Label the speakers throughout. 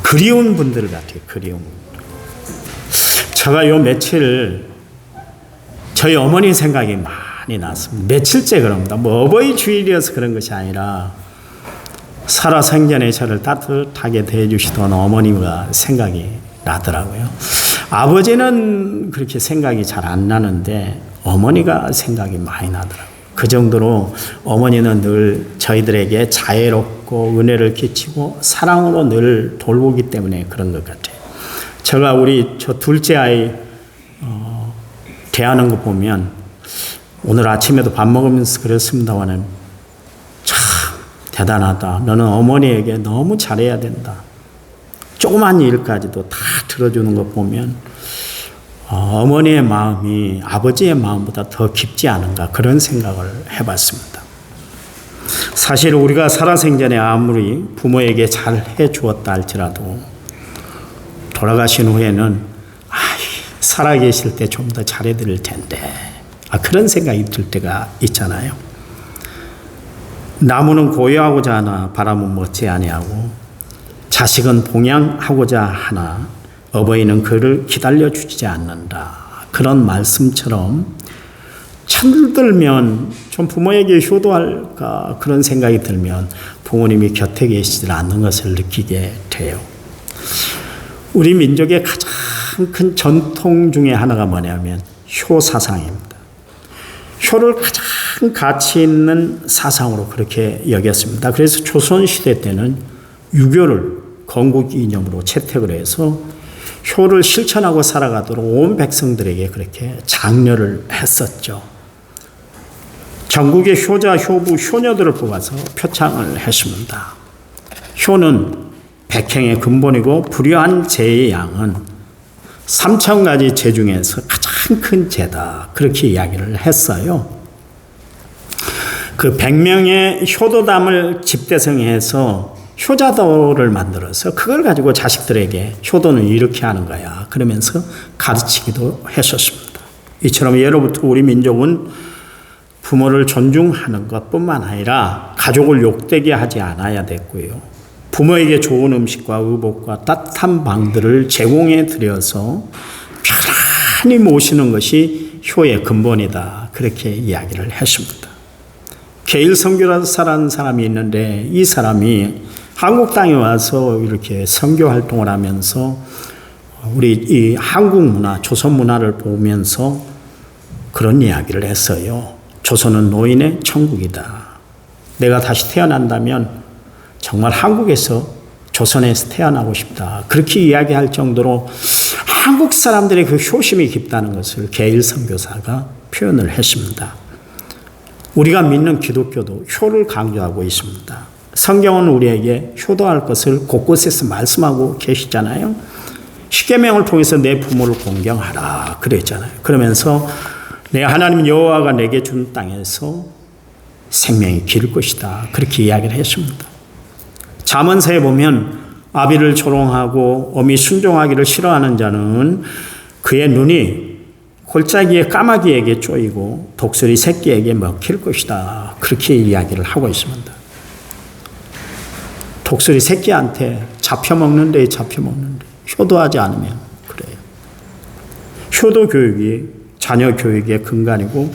Speaker 1: 그리운 분들 같아요. 그리운 분들. 제가 요 며칠 저희 어머니 생각이 많이 났습니다. 며칠째 그럽니다. 뭐 어버이 주일이어서 그런 것이 아니라 살아생전에 저를 따뜻하게 대해주시던 어머니가 생각이 나더라고요. 아버지는 그렇게 생각이 잘 안 나는데 어머니가 생각이 많이 나더라고요. 그 정도로 어머니는 늘 저희들에게 자애롭고 은혜를 끼치고 사랑으로 늘 돌보기 때문에 그런 것 같아요. 제가 저 둘째 아이 대하는 거 보면 오늘 아침에도 밥 먹으면서 그랬습니다만은 참 대단하다. 너는 어머니에게 너무 잘해야 된다. 조그만 일까지도 다 들어주는 거 보면 어머니의 마음이 아버지의 마음보다 더 깊지 않은가 그런 생각을 해봤습니다. 사실 우리가 살아생전에 아무리 부모에게 잘 해주었다 할지라도 돌아가신 후에는 살아계실 때 좀 더 잘해드릴 텐데 그런 생각이 들 때가 있잖아요. 나무는 고요하고자 하나 바람은 멋지 아니하고 자식은 봉양하고자 하나 어버이는 그를 기다려주지 않는다. 그런 말씀처럼 철들면 좀 부모에게 효도할까 그런 생각이 들면 부모님이 곁에 계시지 않는 것을 느끼게 돼요. 우리 민족의 가장 큰 전통 중에 하나가 뭐냐면 효사상입니다. 효를 가장 가치 있는 사상으로 그렇게 여겼습니다. 그래서 조선시대 때는 유교를 건국 이념으로 채택을 해서 효를 실천하고 살아가도록 온 백성들에게 그렇게 장려를 했었죠. 전국의 효자, 효부, 효녀들을 뽑아서 표창을 했습니다. 효는 백행의 근본이고 불효한 제의 양은 3,000가지 제 중에서 가장 큰 제다. 그렇게 이야기를 했어요. 그 100명의 효도담을 집대성해서 효자도를 만들어서 그걸 가지고 자식들에게 효도는 이렇게 하는 거야. 그러면서 가르치기도 했었습니다. 이처럼 예로부터 우리 민족은 부모를 존중하는 것뿐만 아니라 가족을 욕되게 하지 않아야 됐고요. 부모에게 좋은 음식과 의복과 따뜻한 방들을 제공해 드려서 편안히 모시는 것이 효의 근본이다. 그렇게 이야기를 했습니다. 계일선교라는 사람이 있는데 이 사람이 한국 땅에 와서 이렇게 선교 활동을 하면서 우리 이 한국 문화, 조선 문화를 보면서 그런 이야기를 했어요. 조선은 노인의 천국이다. 내가 다시 태어난다면 정말 한국에서 조선에서 태어나고 싶다. 그렇게 이야기할 정도로 한국 사람들의 그 효심이 깊다는 것을 계일선교사가 표현을 했습니다. 우리가 믿는 기독교도 효를 강조하고 있습니다. 성경은 우리에게 효도할 것을 곳곳에서 말씀하고 계시잖아요. 십계명을 통해서 내 부모를 공경하라 그랬잖아요. 그러면서 내 하나님 여호와가 내게 준 땅에서 생명이 기를 것이다. 그렇게 이야기를 했습니다. 잠언서에 보면 아비를 조롱하고 어미 순종하기를 싫어하는 자는 그의 눈이 골짜기의 까마귀에게 쪼이고 독수리 새끼에게 먹힐 것이다. 그렇게 이야기를 하고 있습니다. 독수리 새끼한테 잡혀먹는데 효도하지 않으면 그래요. 효도 교육이 자녀 교육의 근간이고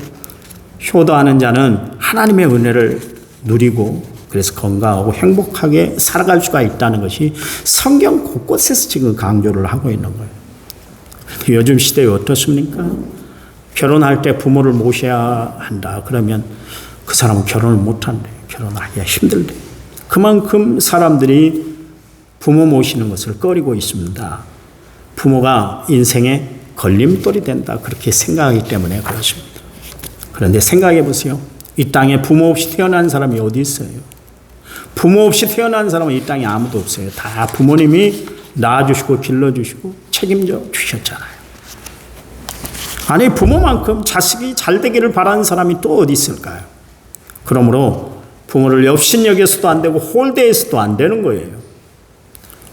Speaker 1: 효도하는 자는 하나님의 은혜를 누리고 그래서 건강하고 행복하게 살아갈 수가 있다는 것이 성경 곳곳에서 지금 강조를 하고 있는 거예요. 요즘 시대에 어떻습니까? 결혼할 때 부모를 모셔야 한다. 그러면 그 사람은 결혼을 못한대. 결혼하기가 힘들대. 그만큼 사람들이 부모 모시는 것을 꺼리고 있습니다. 부모가 인생의 걸림돌이 된다. 그렇게 생각하기 때문에 그렇습니다. 그런데 생각해 보세요. 이 땅에 부모 없이 태어난 사람이 어디 있어요? 부모 없이 태어난 사람은 이 땅에 아무도 없어요. 다 부모님이 낳아주시고 길러주시고 책임져 주셨잖아요. 아니 부모만큼 자식이 잘 되기를 바라는 사람이 또 어디 있을까요? 그러므로 부모를 업신여겨서도 안 되고 홀대해서도 안 되는 거예요.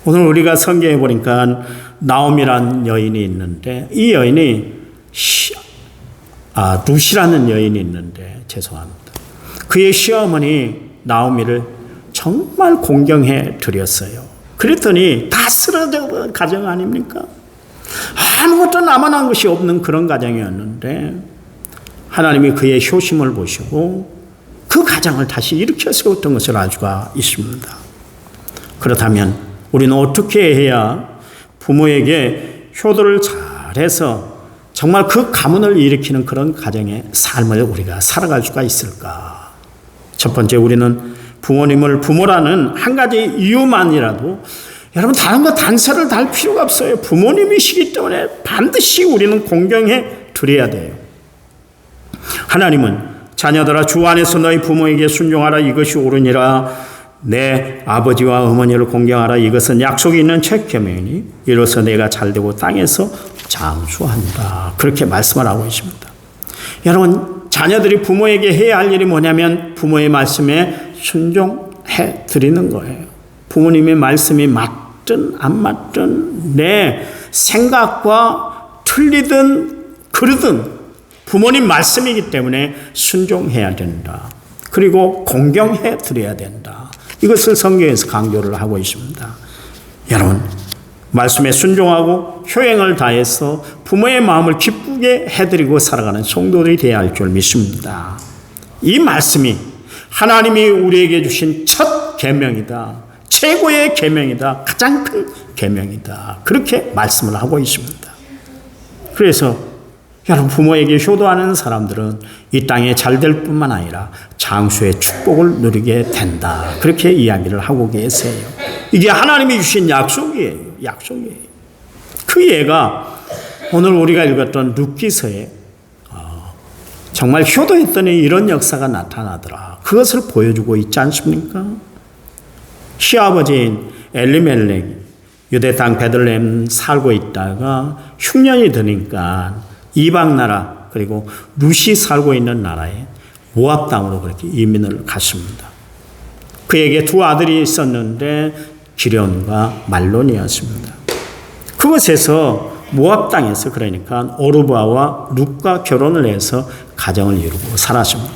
Speaker 1: 오늘 우리가 성경에 보니까 나옴이라는 여인이 있는데 이 여인이 루시라는 여인이 있는데 죄송합니다. 그의 시어머니 나오미를 정말 공경해 드렸어요. 그랬더니 다 쓰러져 가정 아닙니까? 아무것도 남아난 것이 없는 그런 가정이었는데 하나님이 그의 효심을 보시고 그 가정을 다시 일으켜 세웠던 것을 알 수가 있습니다. 그렇다면 우리는 어떻게 해야 부모에게 효도를 잘해서 정말 그 가문을 일으키는 그런 가정의 삶을 우리가 살아갈 수가 있을까? 첫 번째, 우리는 부모님을 부모라는 한 가지 이유만이라도 여러분 다른 거 단서를 달 필요가 없어요. 부모님이시기 때문에 반드시 우리는 공경해 드려야 돼요. 하나님은 자녀들아 주 안에서 너희 부모에게 순종하라 이것이 옳으니라 내 아버지와 어머니를 공경하라 이것은 약속이 있는 첫 계명이니 이로써 내가 잘되고 땅에서 장수한다. 그렇게 말씀을 하고 있습니다. 여러분 자녀들이 부모에게 해야 할 일이 뭐냐면 부모의 말씀에 순종해 드리는 거예요. 부모님의 말씀이 맞든 안 맞든 내 생각과 틀리든 그르든 부모님 말씀이기 때문에 순종해야 된다. 그리고 공경해 드려야 된다. 이것을 성경에서 강조를 하고 있습니다. 여러분 말씀에 순종하고 효행을 다해서 부모의 마음을 기쁘게 해드리고 살아가는 성도들이 되어야 할 줄 믿습니다. 이 말씀이 하나님이 우리에게 주신 첫 계명이다. 최고의 계명이다. 가장 큰 계명이다. 그렇게 말씀을 하고 있습니다. 그래서 여러분 부모에게 효도하는 사람들은 이 땅에 잘될 뿐만 아니라 장수의 축복을 누리게 된다. 그렇게 이야기를 하고 계세요. 이게 하나님이 주신 약속이에요. 약속이에요. 그 예가 오늘 우리가 읽었던 룻기서에 정말 효도했더니 이런 역사가 나타나더라. 그것을 보여주고 있지 않습니까? 시아버지인 엘리멜렉이 유대 땅 베들레헴 살고 있다가 흉년이 드니까 이방 나라 그리고 룻이 살고 있는 나라에 모압 땅으로 그렇게 이민을 갔습니다. 그에게 두 아들이 있었는데 기련과 말론이었습니다. 그곳에서 모압 땅에서 그러니까 오르바와 룻과 결혼을 해서 가정을 이루고 살았습니다.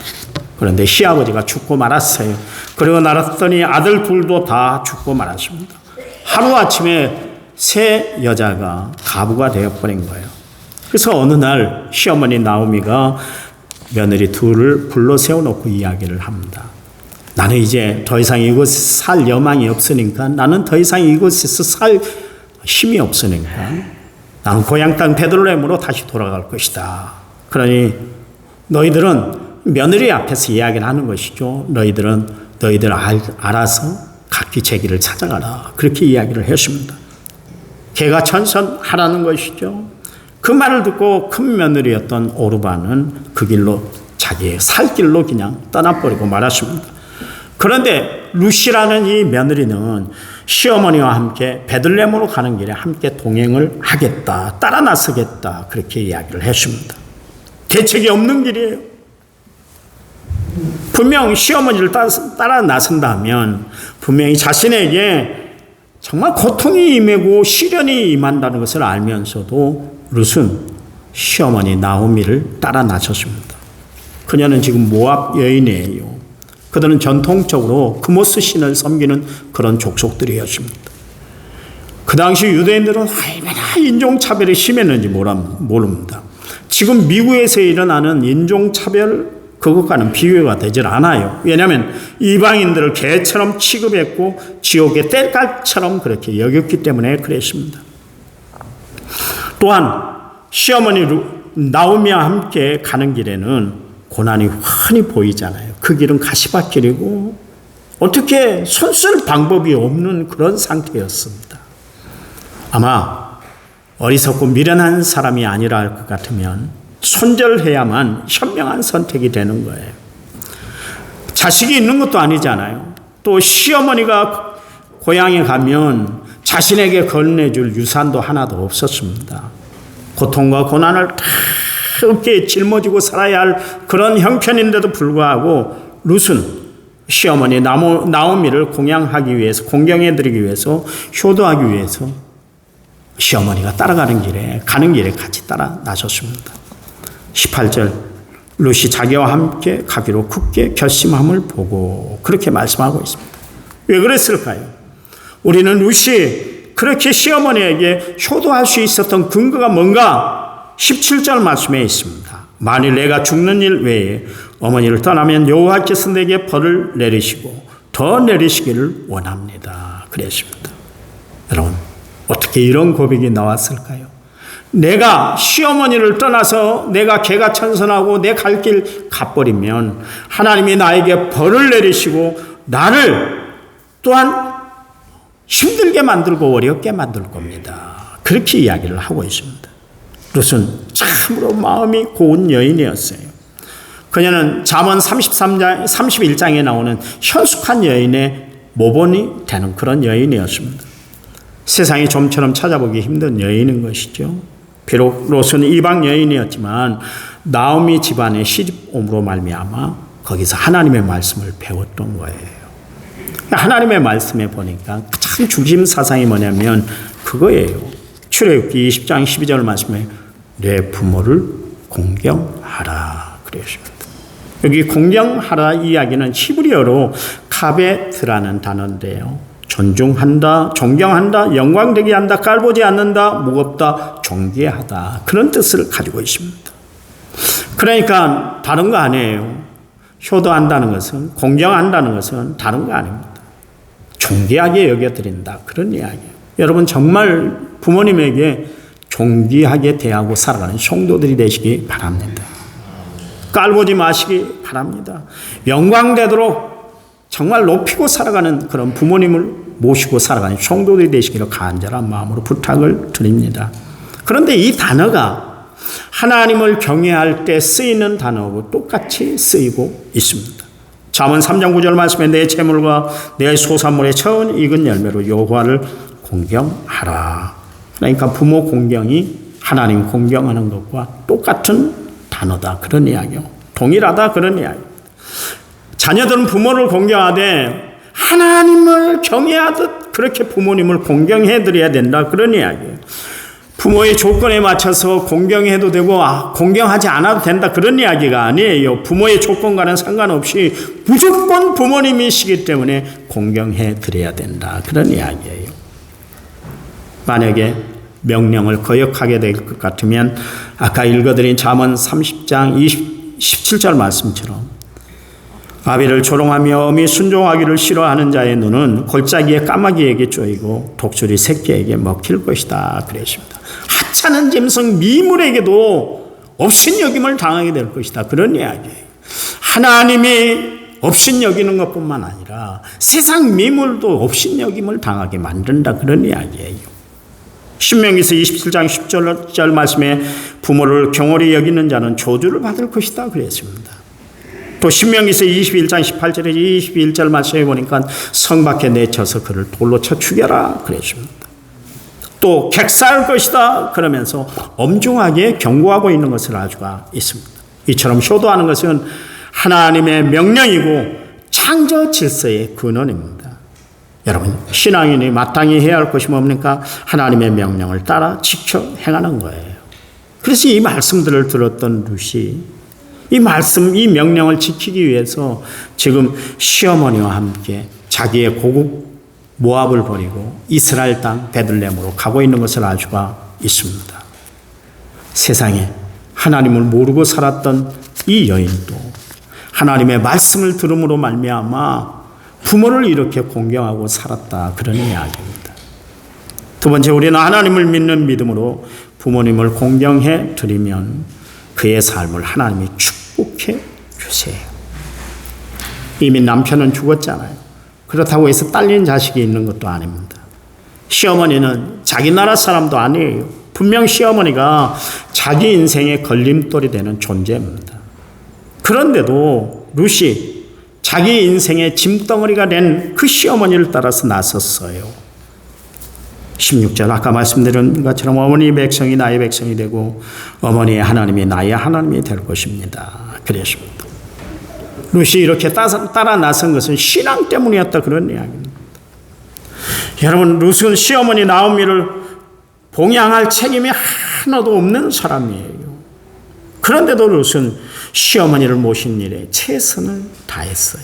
Speaker 1: 그런데 시아버지가 죽고 말았어요. 그리고 날았더니 아들 둘도 다 죽고 말았습니다. 하루아침에 세 여자가 가부가 되어버린 거예요. 그래서 어느 날 시어머니 나오미가 며느리 둘을 불러 세워놓고 이야기를 합니다. 나는 이제 더 이상 이곳에서 살 여망이 없으니까 나는 더 이상 이곳에서 살 힘이 없으니까 나는 고향 땅 베들레헴으로 다시 돌아갈 것이다. 그러니 너희들은 며느리 앞에서 이야기를 하는 것이죠. 너희들 알아서 각기 제 길을 찾아가라. 그렇게 이야기를 했습니다. 개가 천선하라는 것이죠. 그 말을 듣고 큰 며느리였던 오르바는 그 길로 자기의 살 길로 그냥 떠나버리고 말았습니다. 그런데 룻이라는 이 며느리는 시어머니와 함께 베들레헴으로 가는 길에 함께 동행을 하겠다. 따라 나서겠다. 그렇게 이야기를 했습니다. 대책이 없는 길이에요. 분명 시어머니를 따라 나선다면 분명히 자신에게 정말 고통이 임하고 시련이 임한다는 것을 알면서도 룻은 시어머니 나오미를 따라 나섰습니다. 그녀는 지금 모압 여인이에요. 그들은 전통적으로 그모스 신을 섬기는 그런 족속들이었습니다. 그 당시 유대인들은 얼마나 인종차별이 심했는지 모릅니다. 지금 미국에서 일어나는 인종차별 그것과는 비교가 되질 않아요. 왜냐하면 이방인들을 개처럼 취급했고 지옥의 뗄깔처럼 그렇게 여겼기 때문에 그랬습니다. 또한 시어머니 나오미와 함께 가는 길에는 고난이 훤히 보이잖아요. 그 길은 가시밭길이고 어떻게 손쓸 방법이 없는 그런 상태였습니다. 아마 어리석고 미련한 사람이 아니라 할 것 같으면 손절해야만 현명한 선택이 되는 거예요. 자식이 있는 것도 아니잖아요. 또 시어머니가 고향에 가면 자신에게 건네줄 유산도 하나도 없었습니다. 고통과 고난을 다 어깨에 짊어지고 살아야 할 그런 형편인데도 불구하고 룻은 시어머니 나오미를 공양하기 위해서 공경해드리기 위해서 효도하기 위해서 시어머니가 따라가는 길에 가는 길에 같이 따라 나섰습니다. 18절 룻이 자기와 함께 가기로 굳게 결심함을 보고 그렇게 말씀하고 있습니다. 왜 그랬을까요? 우리는 룻이 그렇게 시어머니에게 효도할 수 있었던 근거가 뭔가 17절 말씀에 있습니다. 만일 내가 죽는 일 외에 어머니를 떠나면 여호와께서 내게 벌을 내리시고 더 내리시기를 원합니다. 그랬습니다. 여러분, 어떻게 이런 고백이 나왔을까요? 내가 시어머니를 떠나서 내가 개가천선하고 내 갈 길 가버리면 하나님이 나에게 벌을 내리시고 나를 또한 힘들게 만들고 어렵게 만들 겁니다. 그렇게 이야기를 하고 있습니다. 룻은 참으로 마음이 고운 여인이었어요. 그녀는 잠언 31장에 나오는 현숙한 여인의 모본이 되는 그런 여인이었습니다. 세상이 좀처럼 찾아보기 힘든 여인인 것이죠. 비록 롯은 이방 여인이었지만 나오미 집안의 시집옴으로 말미암아 거기서 하나님의 말씀을 배웠던 거예요. 하나님의 말씀에 보니까 참 중심 사상이 뭐냐면 그거예요. 출애굽기 20장 12절 말씀에 내 부모를 공경하라 그랬습니다. 여기 공경하라 이야기는 히브리어로 카베트라는 단어인데요. 존중한다, 존경한다, 영광되게 한다, 깔보지 않는다, 무겁다, 존귀하다 그런 뜻을 가지고 있습니다. 그러니까 다른 거 아니에요. 효도한다는 것은, 공경한다는 것은 다른 거 아닙니다. 존귀하게 여겨드린다 그런 이야기예요. 여러분 정말 부모님에게 존귀하게 대하고 살아가는 성도들이 되시기 바랍니다. 깔보지 마시기 바랍니다. 영광되도록 정말 높이고 살아가는 그런 부모님을 모시고 살아가는 성도들이 되시기를 간절한 마음으로 부탁을 드립니다. 그런데 이 단어가 하나님을 경외할 때 쓰이는 단어하고 똑같이 쓰이고 있습니다. 잠언 3장 9절 말씀에 내 재물과 내 소산물의 처음 익은 열매로 여호와를 공경하라. 그러니까 부모 공경이 하나님 공경하는 것과 똑같은 단어다 그런 이야기요. 동일하다 그런 이야기. 자녀들은 부모를 공경하되 하나님을 경외하듯 그렇게 부모님을 공경해드려야 된다 그런 이야기예요. 부모의 조건에 맞춰서 공경해도 되고 공경하지 않아도 된다 그런 이야기가 아니에요. 부모의 조건과는 상관없이 무조건 부모님이시기 때문에 공경해드려야 된다 그런 이야기예요. 만약에 명령을 거역하게 될 것 같으면 아까 읽어드린 잠언 30장 17절 말씀처럼 아비를 조롱하며 어미 순종하기를 싫어하는 자의 눈은 골짜기의 까마귀에게 쪼이고 독수리 새끼에게 먹힐 것이다 그랬습니다. 하찮은 짐승 미물에게도 업신여김을 당하게 될 것이다 그런 이야기예요. 하나님이 업신여기는 것뿐만 아니라 세상 미물도 업신여김을 당하게 만든다 그런 이야기예요. 신명기서 27장 10절 말씀에 부모를 경홀히 여기는 자는 저주를 받을 것이다 그랬습니다. 또 신명기서 21장 18절에 21절 말씀에 보니까 성 밖에 내쳐서 그를 돌로 쳐 죽여라 그랬습니다. 또 객사할 것이다 그러면서 엄중하게 경고하고 있는 것을 알 수가 있습니다. 이처럼 효도하는 것은 하나님의 명령이고 창조 질서의 근원입니다. 여러분 신앙인이 마땅히 해야 할 것이 뭡니까? 하나님의 명령을 따라 지켜 행하는 거예요. 그래서 이 말씀들을 들었던 룻이 이 말씀, 이 명령을 지키기 위해서 지금 시어머니와 함께 자기의 고국 모압을 버리고 이스라엘 땅 베들레헴으로 가고 있는 것을 알 수가 있습니다. 세상에 하나님을 모르고 살았던 이 여인도 하나님의 말씀을 들음으로 말미암아 부모를 이렇게 공경하고 살았다 그런 이야기입니다. 두 번째, 우리는 하나님을 믿는 믿음으로 부모님을 공경해 드리면 그의 삶을 하나님이 축복해 주세요. 이미 남편은 죽었잖아요. 그렇다고 해서 딸린 자식이 있는 것도 아닙니다. 시어머니는 자기 나라 사람도 아니에요. 분명 시어머니가 자기 인생의 걸림돌이 되는 존재입니다. 그런데도 룻이 자기 인생의 짐덩어리가 된 그 시어머니를 따라서 나섰어요. 16절 아까 말씀드린 것처럼 어머니의 백성이 나의 백성이 되고 어머니의 하나님이 나의 하나님이 될 것입니다. 그랬습니다. 룻이 이렇게 따라 나선 것은 신앙 때문이었다 그런 이야기입니다. 여러분 룻은 시어머니 나오미를 봉양할 책임이 하나도 없는 사람이에요. 그런데도 룻은 시어머니를 모신 일에 최선을 다했어요.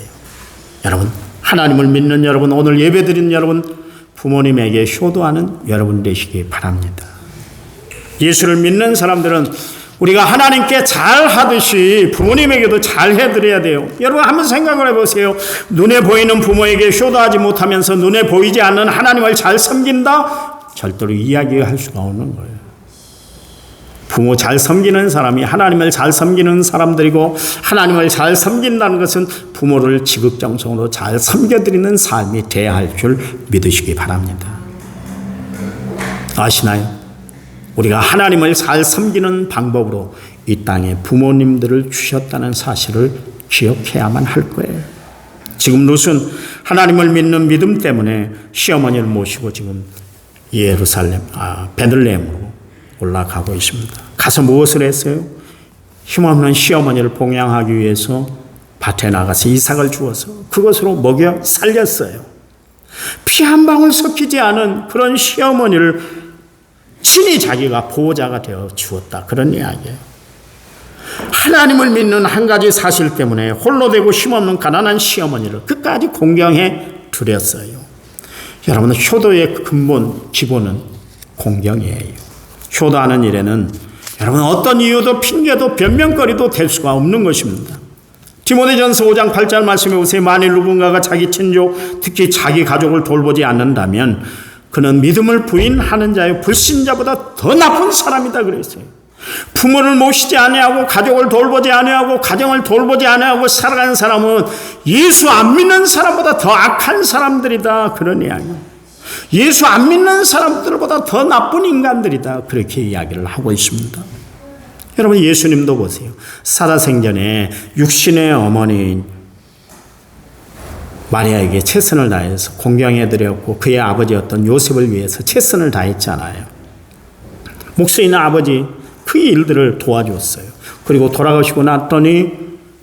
Speaker 1: 여러분 하나님을 믿는 여러분, 오늘 예배드리는 여러분, 부모님에게 효도하는 여러분 되시기 바랍니다. 예수를 믿는 사람들은 우리가 하나님께 잘하듯이 부모님에게도 잘해드려야 돼요. 여러분 한번 생각을 해보세요. 눈에 보이는 부모에게 효도하지 못하면서 눈에 보이지 않는 하나님을 잘 섬긴다? 절대로 이야기할 수가 없는 거예요. 부모 잘 섬기는 사람이 하나님을 잘 섬기는 사람들이고, 하나님을 잘 섬긴다는 것은 부모를 지극정성으로 잘 섬겨드리는 삶이 돼야 할 줄 믿으시기 바랍니다. 아시나요? 우리가 하나님을 잘 섬기는 방법으로 이 땅에 부모님들을 주셨다는 사실을 기억해야만 할 거예요. 지금 룻은 하나님을 믿는 믿음 때문에 시어머니를 모시고 지금 베들레헴으로 올라가고 있습니다. 가서 무엇을 했어요? 힘없는 시어머니를 봉양하기 위해서 밭에 나가서 이삭을 주어서 그것으로 먹여 살렸어요. 피 한 방울 섞이지 않은 그런 시어머니를 친히 자기가 보호자가 되어 주었다. 그런 이야기예요. 하나님을 믿는 한 가지 사실 때문에 홀로 되고 힘없는 가난한 시어머니를 끝까지 공경해 드렸어요. 여러분, 효도의 근본, 기본은 공경이에요. 효도하는 일에는 여러분 어떤 이유도 핑계도 변명거리도 될 수가 없는 것입니다. 디모데전서 5장 8절 말씀해 보세요. 만일 누군가가 자기 친족, 특히 자기 가족을 돌보지 않는다면 그는 믿음을 부인하는 자의 불신자보다 더 나쁜 사람이다 그랬어요. 부모를 모시지 아니하고 가족을 돌보지 아니하고 가정을 돌보지 아니하고 살아가는 사람은 예수 안 믿는 사람보다 더 악한 사람들이다. 그런 이야기예요. 예수 안 믿는 사람들보다 더 나쁜 인간들이다. 그렇게 이야기를 하고 있습니다. 여러분, 예수님도 보세요. 살아생전에 육신의 어머니인 마리아에게 최선을 다해서 공경해드렸고 그의 아버지였던 요셉을 위해서 최선을 다했잖아요. 목수 있는 아버지 그 일들을 도와줬어요. 그리고 돌아가시고 났더니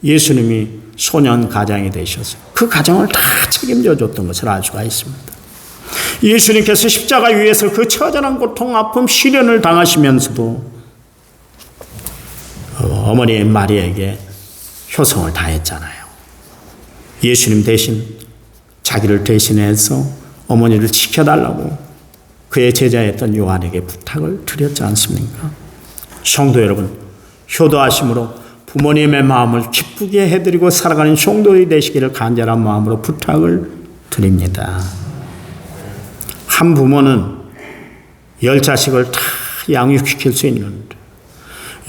Speaker 1: 예수님이 소년 가장이 되셔서 그 가정을 다 책임져 줬던 것을 알 수가 있습니다. 예수님께서 십자가 위에서 그 처절한 고통, 아픔, 시련을 당하시면서도 어머니인 마리아에게 효성을 다했잖아요. 예수님 대신 자기를 대신해서 어머니를 지켜달라고 그의 제자였던 요한에게 부탁을 드렸지 않습니까? 성도 여러분, 효도하심으로 부모님의 마음을 기쁘게 해드리고 살아가는 성도들이 되시기를 간절한 마음으로 부탁을 드립니다. 한 부모는 10자식을 다 양육시킬 수 있는데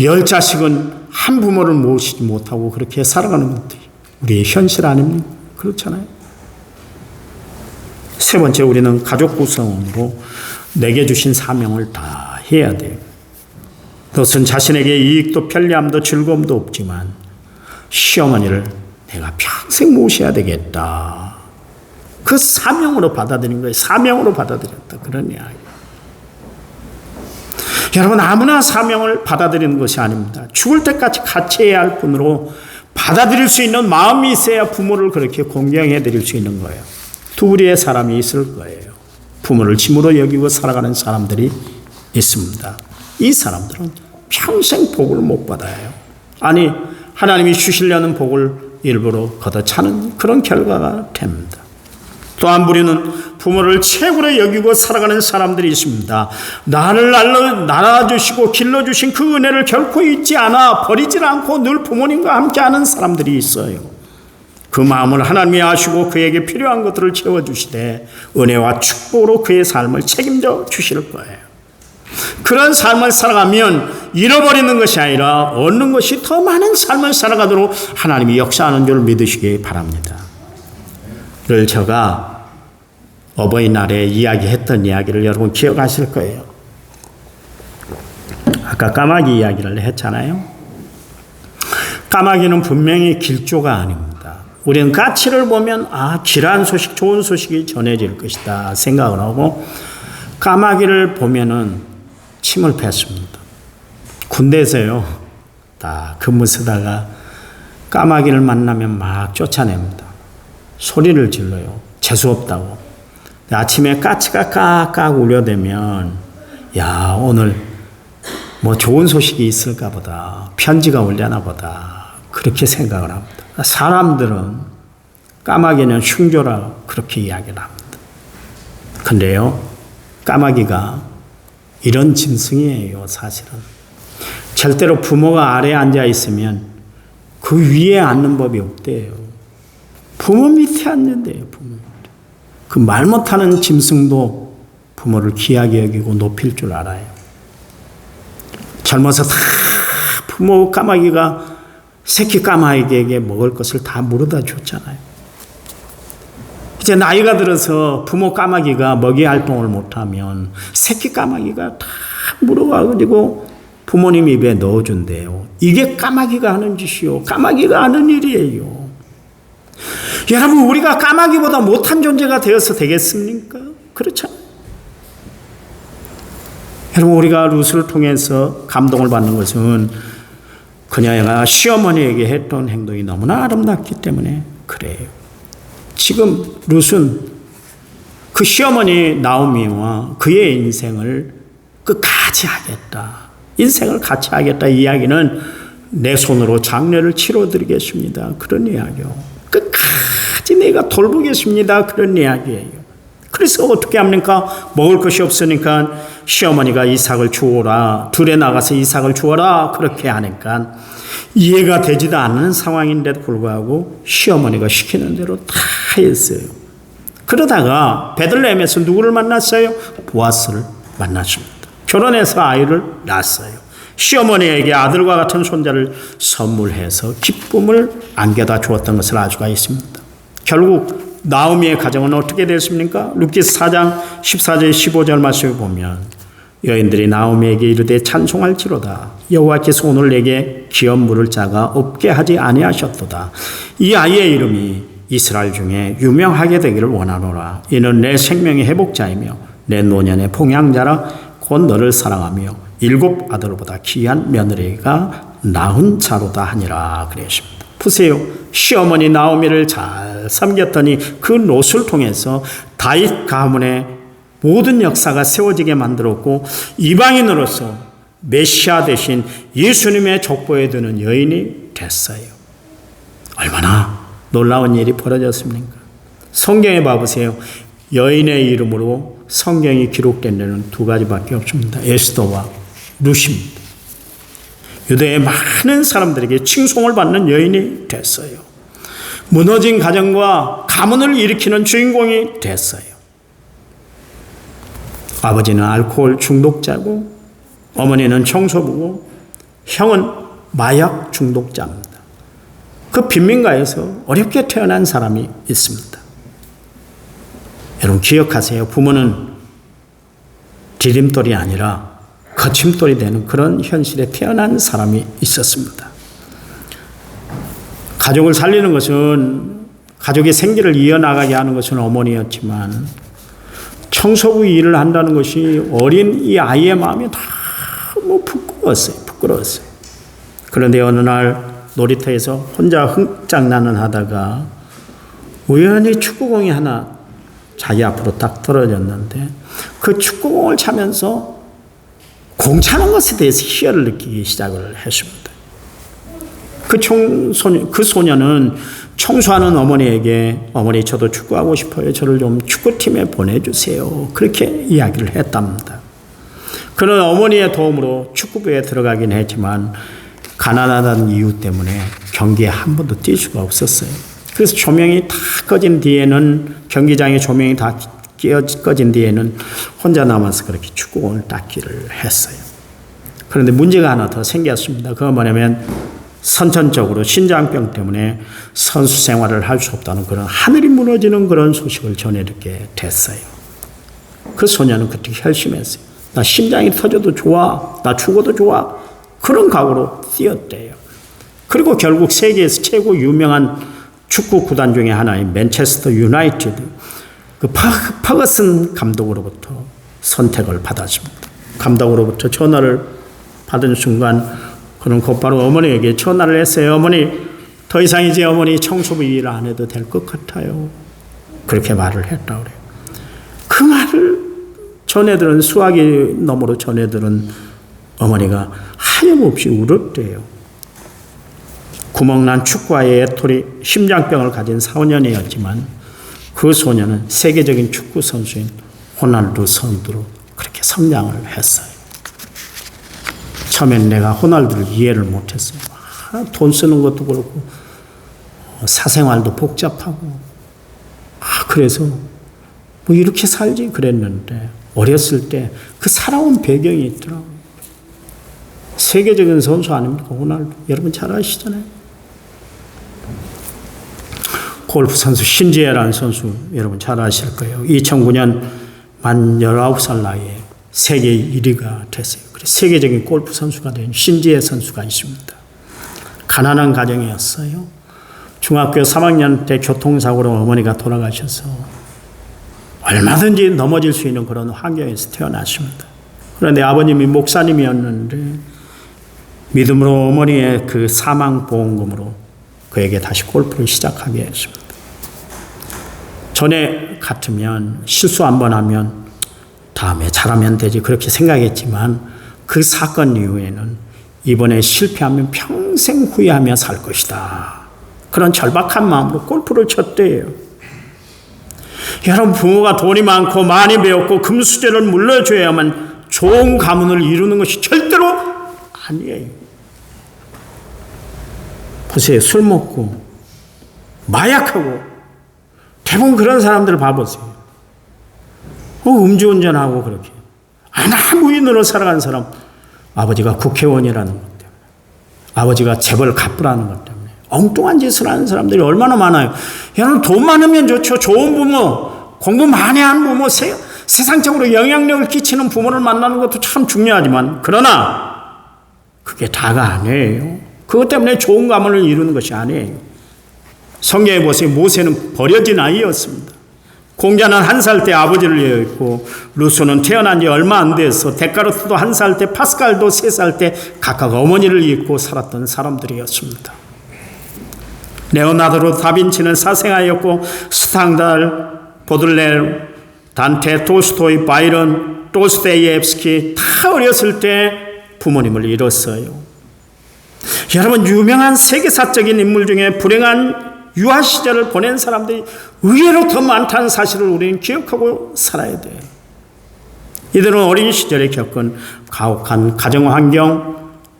Speaker 1: 10자식은 한 부모를 모시지 못하고 그렇게 살아가는 것들이 우리의 현실 아닙니까? 그렇잖아요. 세 번째, 우리는 가족 구성으로 내게 주신 사명을 다 해야 돼요. 그것은 자신에게 이익도 편리함도 즐거움도 없지만 시어머니를 내가 평생 모셔야 되겠다. 그 사명으로 받아들인 거예요. 사명으로 받아들였다. 그런 이야기. 여러분, 아무나 사명을 받아들이는 것이 아닙니다. 죽을 때까지 같이 해야 할 분으로 받아들일 수 있는 마음이 있어야 부모를 그렇게 공경해 드릴 수 있는 거예요. 두 부류의 사람이 있을 거예요. 부모를 짐으로 여기고 살아가는 사람들이 있습니다. 이 사람들은 평생 복을 못 받아요. 아니, 하나님이 주시려는 복을 일부러 걷어차는 그런 결과가 됩니다. 또 한 부류는 부모를 최고로 여기고 살아가는 사람들이 있습니다. 나를 낳아주시고 길러주신 그 은혜를 결코 잊지 않아 버리질 않고 늘 부모님과 함께하는 사람들이 있어요. 그 마음을 하나님이 아시고 그에게 필요한 것들을 채워주시되 은혜와 축복으로 그의 삶을 책임져 주실 거예요. 그런 삶을 살아가면 잃어버리는 것이 아니라 얻는 것이 더 많은 삶을 살아가도록 하나님이 역사하는 줄 믿으시기 바랍니다. 를 제가 어버이날에 이야기했던 이야기를 여러분 기억하실 거예요. 아까 까마귀 이야기를 했잖아요. 까마귀는 분명히 길조가 아닙니다. 우리는 가치를 보면 길한 소식, 좋은 소식이 전해질 것이다 생각을 하고 까마귀를 보면은 침을 뱉습니다. 군대에서요, 다 근무 쓰다가 까마귀를 만나면 막 쫓아냅니다. 소리를 질러요. 재수없다고. 아침에 까치가 깍깍 울려대면 야, 오늘 뭐 좋은 소식이 있을까 보다. 편지가 올려나 보다. 그렇게 생각을 합니다. 사람들은 까마귀는 흉조라 그렇게 이야기를 합니다. 근데요, 까마귀가 이런 짐승이에요, 사실은. 절대로 부모가 아래에 앉아 있으면 그 위에 앉는 법이 없대요. 부모 밑에 앉는대요, 부모 밑에. 그 말 못하는 짐승도 부모를 귀하게 여기고 높일 줄 알아요. 젊어서 다 부모 까마귀가 새끼 까마귀에게 먹을 것을 다 물어다 줬잖아요. 이제 나이가 들어서 부모 까마귀가 먹이 활동을 못하면 새끼 까마귀가 다 물어가지고 부모님 입에 넣어준대요. 이게 까마귀가 하는 짓이요. 까마귀가 하는 일이에요. 여러분, 우리가 까마귀보다 못한 존재가 되어서 되겠습니까? 그렇잖아요. 여러분, 우리가 룻을 통해서 감동을 받는 것은 그녀가 시어머니에게 했던 행동이 너무나 아름답기 때문에 그래요. 지금 룻은 그 시어머니 나오미와 그의 인생을 끝까지 하겠다. 인생을 같이 하겠다. 이야기는 내 손으로 장례를 치러드리겠습니다. 그런 이야기요. 끝까지 내가 돌보겠습니다. 그런 이야기예요. 그래서 어떻게 합니까? 먹을 것이 없으니까 시어머니가 이삭을 주어라. 들에 나가서 이삭을 주어라. 그렇게 하니까 이해가 되지도 않는 상황인데도 불구하고 시어머니가 시키는 대로 다 했어요. 그러다가 베들레헴에서 누구를 만났어요? 보아스를 만났습니다. 결혼해서 아이를 낳았어요. 시어머니에게 아들과 같은 손자를 선물해서 기쁨을 안겨다 주었던 것을 알 수가 있습니다. 결국 나오미의 가정은 어떻게 됐습니까? 룻기서 4장 14절 15절 말씀을 보면 여인들이 나오미에게 이르되 찬송할지로다. 여호와께서 오늘 내게 기업 물을 자가 없게 하지 아니하셨도다. 이 아이의 이름이 이스라엘 중에 유명하게 되기를 원하노라. 이는 내 생명의 회복자이며 내 노년의 봉양자라. 곧 너를 사랑하며 7 아들보다 귀한 며느리가 낳은 자로다 하니라 그랬습니다. 보세요. 시어머니 나오미를 잘 섬겼더니 그 롯을 통해서 다윗 가문의 모든 역사가 세워지게 만들었고 이방인으로서 메시아 대신 예수님의 족보에 드는 여인이 됐어요. 얼마나 놀라운 일이 벌어졌습니까? 성경에 봐보세요. 여인의 이름으로 성경이 기록된 데는 2가지밖에 없습니다. 에스더와 룻입니다. 유대의 많은 사람들에게 칭송을 받는 여인이 됐어요. 무너진 가정과 가문을 일으키는 주인공이 됐어요. 아버지는 알코올 중독자고 어머니는 청소부고 형은 마약 중독자입니다. 그 빈민가에서 어렵게 태어난 사람이 있습니다. 여러분 기억하세요. 부모는 디딤돌이 아니라 거침돌이 되는 그런 현실에 태어난 사람이 있었습니다. 가족을 살리는 것은 가족의 생계를 이어나가게 하는 것은 어머니였지만 청소부 일을 한다는 것이 어린 이 아이의 마음이 너무 부끄러웠어요. 그런데 어느 날 놀이터에서 혼자 흥장난을 하다가 우연히 축구공이 하나 자기 앞으로 딱 떨어졌는데 그 축구공을 차면서 공 차는 것에 대해서 희열을 느끼기 시작을 했습니다. 그 소녀는 청소하는 어머니에게 어머니 저도 축구하고 싶어요. 저를 좀 축구팀에 보내주세요. 그렇게 이야기를 했답니다. 그는 어머니의 도움으로 축구부에 들어가긴 했지만 가난하다는 이유 때문에 경기에 한 번도 뛸 수가 없었어요. 그래서 조명이 다 꺼진 뒤에는 경기장의 조명이 다 꺼진 뒤에는 혼자 남아서 그렇게 축구공을 닦기를 했어요. 그런데 문제가 하나 더 생겼습니다. 그건 뭐냐면 선천적으로 신장병 때문에 선수 생활을 할 수 없다는 그런 하늘이 무너지는 그런 소식을 전해 듣게 됐어요. 그 소녀는 그때 결심했어요. 나 심장이 터져도 좋아. 나 죽어도 좋아. 그런 각오로 뛰었대요. 그리고 결국 세계에서 최고 유명한 축구 구단 중에 하나인 맨체스터 유나이티드 그 퍼거슨 감독으로부터 선택을 받았습니다. 감독으로부터 전화를 받은 순간 그는 곧바로 어머니에게 전화를 했어요. 어머니, 더 이상 이제 어머니 청소부 일 안 해도 될 것 같아요. 그렇게 말을 했다고 그래요. 그 말을 전해들은 수화기 너머로 전해들은 어머니가 하염없이 울었대요. 구멍난 축구화의 애톨이 심장병을 가진 4, 5년이었지만 그 소녀는 세계적인 축구 선수인 호날두 선수로 그렇게 성장을 했어요. 처음엔 내가 호날두를 이해를 못했어요. 돈 쓰는 것도 그렇고 사생활도 복잡하고 그래서 뭐 이렇게 살지 그랬는데 어렸을 때 그 살아온 배경이 있더라고요. 세계적인 선수 아닙니까? 호날두 여러분 잘 아시잖아요. 골프 선수 신지혜라는 선수 여러분 잘 아실 거예요. 2009년 만 19살 나이에 세계 1위가 됐어요. 그래서 세계적인 골프 선수가 된 신지혜 선수가 있습니다. 가난한 가정이었어요. 중학교 3학년 때 교통사고로 어머니가 돌아가셔서 얼마든지 넘어질 수 있는 그런 환경에서 태어났습니다. 그런데 아버님이 목사님이었는데 믿음으로 어머니의 그 사망보험금으로 그에게 다시 골프를 시작하게 했습니다. 전에 같으면 실수 한번 하면 다음에 잘하면 되지 그렇게 생각했지만 그 사건 이후에는 이번에 실패하면 평생 후회하며 살 것이다. 그런 절박한 마음으로 골프를 쳤대요. 여러분 부모가 돈이 많고 많이 배웠고 금수저를 물려줘야만 좋은 가문을 이루는 것이 절대로 아니에요. 보세요. 술 먹고 마약하고 대부분 그런 사람들을 봐보세요. 음주운전하고 그렇게 무인으로 살아가는 사람 아버지가 국회의원이라는 것 때문에 아버지가 재벌 갑부라는 것 때문에 엉뚱한 짓을 하는 사람들이 얼마나 많아요. 여러분 돈 많으면 좋죠. 좋은 부모 공부 많이 하는 부모 세상적으로 영향력을 끼치는 부모를 만나는 것도 참 중요하지만 그러나 그게 다가 아니에요. 그것 때문에 좋은 가문을 이루는 것이 아니에요. 성경에 보세요. 모세는 버려진 아이였습니다. 공자는 1살 때 아버지를 잃었고 루소는 태어난 지 얼마 안 돼서 데카르트도 1살 때 파스칼도 3살 때 각각 어머니를 잃고 살았던 사람들이었습니다. 레오나르도 다빈치는 사생아였고 스탕달, 보들레르, 단테, 토스토이, 바이런, 도스토옙스키 다 어렸을 때 부모님을 잃었어요. 여러분 유명한 세계사적인 인물 중에 불행한 유아 시절을 보낸 사람들이 의외로 더 많다는 사실을 우리는 기억하고 살아야 돼요. 이들은 어린 시절에 겪은 가혹한 가정환경,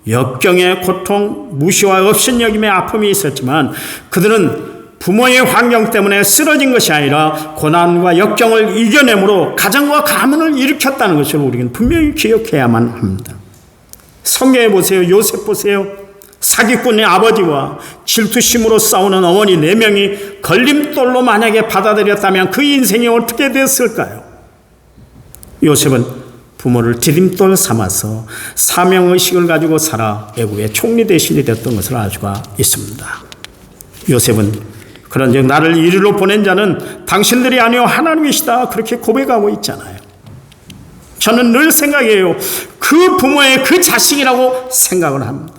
Speaker 1: 역경의 고통, 무시와 업신여김의 아픔이 있었지만 그들은 부모의 환경 때문에 쓰러진 것이 아니라 고난과 역경을 이겨내므로 가정과 가문을 일으켰다는 것을 우리는 분명히 기억해야만 합니다. 성경에 보세요. 요셉 보세요. 사기꾼의 아버지와 질투심으로 싸우는 어머니 4명이 걸림돌로 만약에 받아들였다면 그 인생이 어떻게 됐을까요? 요셉은 부모를 디딤돌 삼아서 사명의식을 가지고 살아 애국의 총리 대신이 됐던 것을 알 수가 있습니다. 요셉은 그런즉 나를 이리로 보낸 자는 당신들이 아니요 하나님이시다 그렇게 고백하고 있잖아요. 저는 늘 생각해요. 그 부모의 그 자식이라고 생각을 합니다.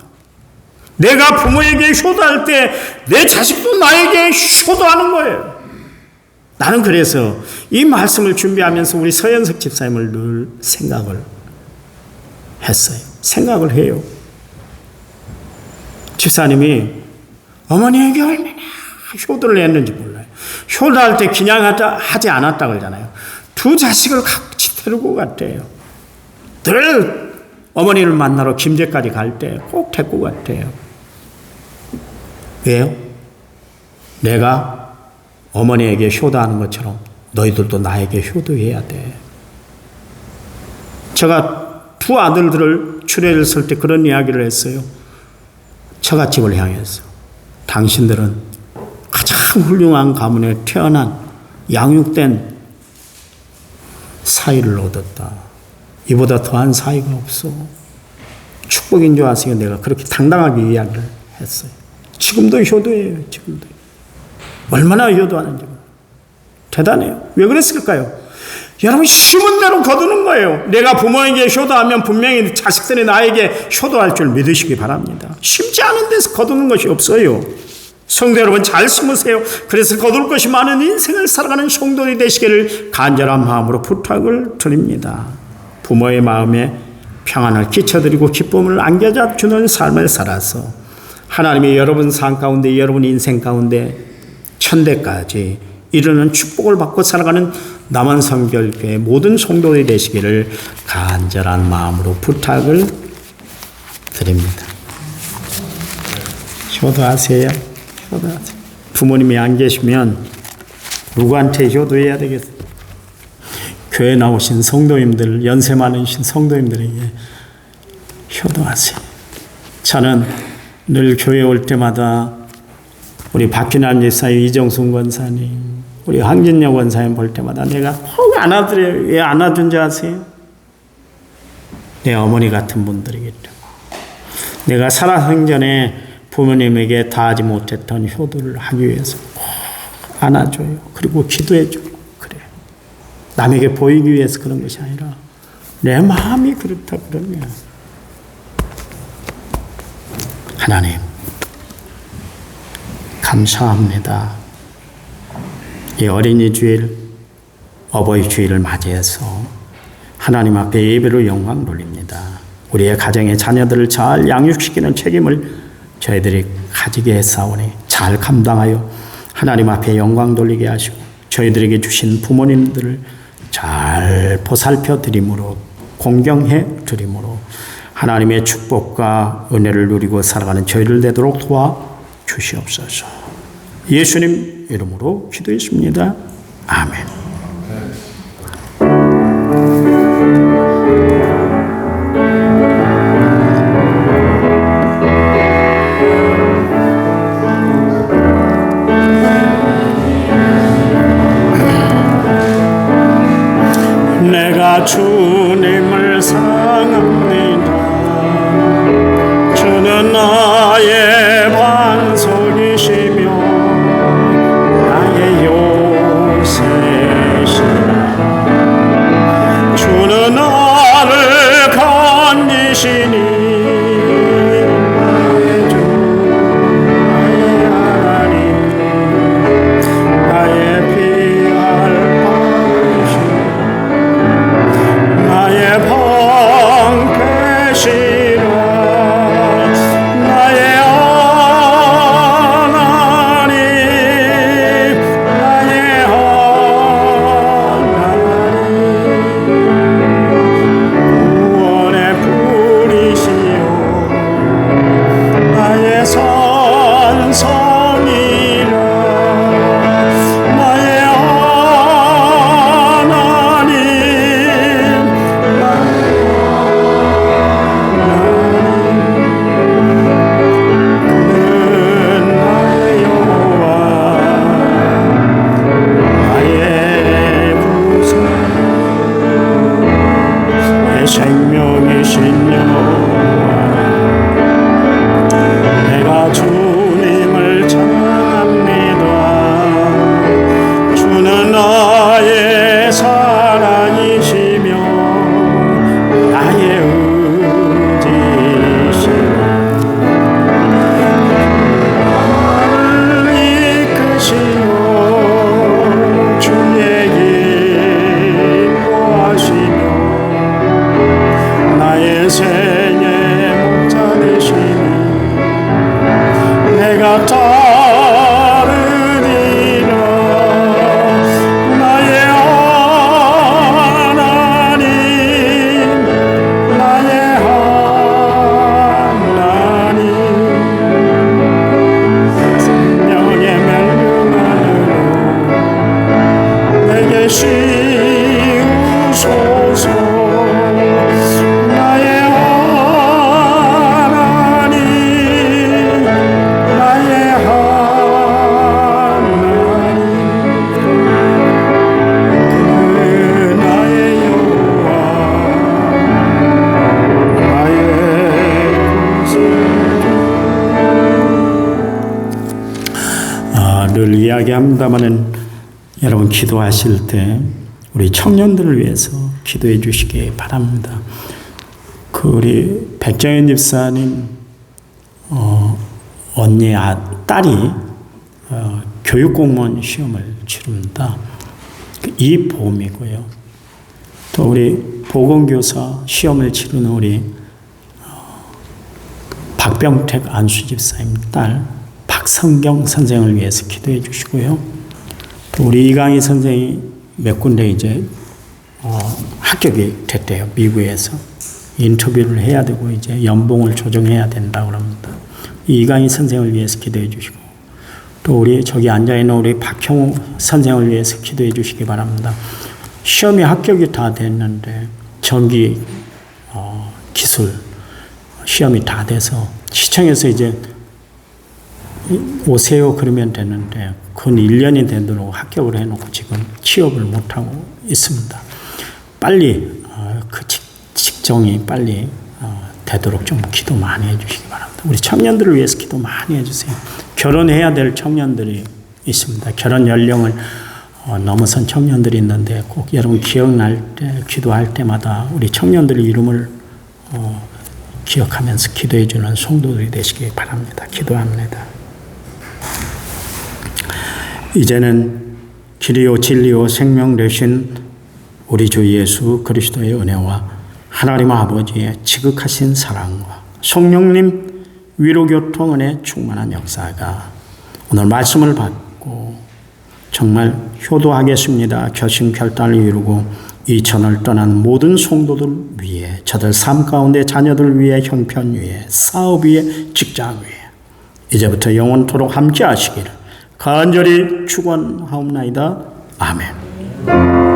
Speaker 1: 내가 부모에게 효도할 때 내 자식도 나에게 효도하는 거예요. 나는 그래서 이 말씀을 준비하면서 우리 서현석 집사님을 늘 생각을 했어요. 생각을 해요. 집사님이 어머니에게 얼마나 효도를 했는지 몰라요. 효도할 때 그냥 하지 않았다 그러잖아요. 2 자식을 같이 데리고 갔대요. 늘 어머니를 만나러 김제까지 갈 때 꼭 데리고 갔대요. 왜요? 내가 어머니에게 효도하는 것처럼 너희들도 나에게 효도해야 돼. 제가 2 아들들을 추례를 쓸 때 그런 이야기를 했어요. 처갓집을 향해서 당신들은 가장 훌륭한 가문에 태어난 양육된 사이를 얻었다. 이보다 더한 사이가 없어. 축복인 줄 아세요? 내가 그렇게 당당하게 이야기를 했어요. 지금도 효도예요. 지금도. 얼마나 효도하는지. 대단해요. 왜 그랬을까요? 여러분 심은 대로 거두는 거예요. 내가 부모에게 효도하면 분명히 자식들이 나에게 효도할 줄 믿으시기 바랍니다. 심지 않은 데서 거두는 것이 없어요. 성도 여러분 잘 심으세요. 그래서 거둘 것이 많은 인생을 살아가는 성도들이 되시기를 간절한 마음으로 부탁을 드립니다. 부모의 마음에 평안을 끼쳐드리고 기쁨을 안겨주는 삶을 살아서 하나님이 여러분 삶 가운데 여러분 인생 가운데 천대까지 이르는 축복을 받고 살아가는 남원성결교회 모든 성도들이 되시기를 간절한 마음으로 부탁을 드립니다. 효도하세요. 효도하세요. 부모님이 안 계시면 누구한테 효도해야 되겠어요? 교회 나오신 성도님들, 연세 많으신 성도님들에게 효도하세요. 저는 늘 교회 올 때마다 우리 박균환 집사님, 이정순 권사님, 우리 황진영 권사님 볼 때마다 내가 꼭 안아드려요. 왜 안아준 줄 아세요? 내 어머니 같은 분들이기 때문에. 내가 살아생전에 부모님에게 다하지 못했던 효도를 하기 위해서 꼭 안아줘요. 그리고 기도해주고 그래요. 남에게 보이기 위해서 그런 것이 아니라 내 마음이 그렇다 그러면 하나님 감사합니다. 이 어린이 주일, 어버이 주일을 맞이해서 하나님 앞에 예배로 영광 돌립니다. 우리의 가정의 자녀들을 잘 양육시키는 책임을 저희들이 가지게 했사오니 잘 감당하여 하나님 앞에 영광 돌리게 하시고 저희들에게 주신 부모님들을 잘 보살펴 드림으로 공경해 드림으로 하나님의 축복과 은혜를 누리고 살아가는 저희를 되도록 도와 주시옵소서. 예수님 이름으로 기도했습니다. 아멘. 내가 주님을 사랑합니다. 주는 나의 반석이시며 나의 요새시라. 주는 나를 건지시니 나의 주 나의 하나님 나의 피할 바위시니 나의 방패시라. 나의 하나님 나의 하나님 구원의 뿌리시오 나의 산성이라. 나의 하나님 그는 나의 여호와 나의 구속 내 생명이신 여호와. 내가 주님을 찬양합니다. 주는 나의 사랑이시며 나의 의지시라. 나를 이끄시오 주의 길 인도하시며 나의 생의 목자 되시니 내가 따르리라. 나의 하나님 나의 하나님 생명의 멸류관으로 내게 씌우소서. 나의 하나님 나의 하나님 그 나의 여호와 나의 구속. 늘 이야기합니다마는 여러분 기도하실 때 우리 청년들을 위해서 기도해 주시기 바랍니다. 그 우리 백정현 집사님 언니 딸이 교육공무원 시험을 치릅니다. 이 봄이고요. 또 우리 보건교사 시험을 치르는 우리 박병택 안수 집사님 딸 박성경 선생을 위해서 기도해 주시고요. 또 우리 이강희 선생이 몇 군데 이제 합격이 됐대요. 미국에서. 인터뷰를 해야 되고 이제 연봉을 조정해야 된다고 합니다. 이강희 선생을 위해서 기도해 주시고 또 우리 저기 앉아있는 우리 박형우 선생을 위해서 기도해 주시기 바랍니다. 시험이 합격이 다 됐는데 전기 기술 시험이 다 돼서 시청에서 이제 오세요 그러면 되는데 근 1년이 되도록 합격을 해놓고 지금 취업을 못하고 있습니다. 빨리 그 직종이 빨리 되도록 좀 기도 많이 해주시기 바랍니다. 우리 청년들을 위해서 기도 많이 해주세요. 결혼해야 될 청년들이 있습니다. 결혼 연령을 넘어선 청년들이 있는데 꼭 여러분 기억날 때 기도할 때마다 우리 청년들의 이름을 기억하면서 기도해 주는 성도들이 되시기 바랍니다. 기도합니다. 이제는 길이요 진리요 생명 되신 우리 주 예수 그리스도의 은혜와 하나님 아버지의 지극하신 사랑과 성령님 위로교통 은혜 충만한 역사가 오늘 말씀을 받고 정말 효도하겠습니다. 결심 결단을 이루고 이천을 떠난 모든 성도들 위해 저들 삶 가운데 자녀들 위해 형편 위해 사업 위해 직장 위해 이제부터 영원토록 함께 하시기를 간절히 축원하옵나이다. 아멘.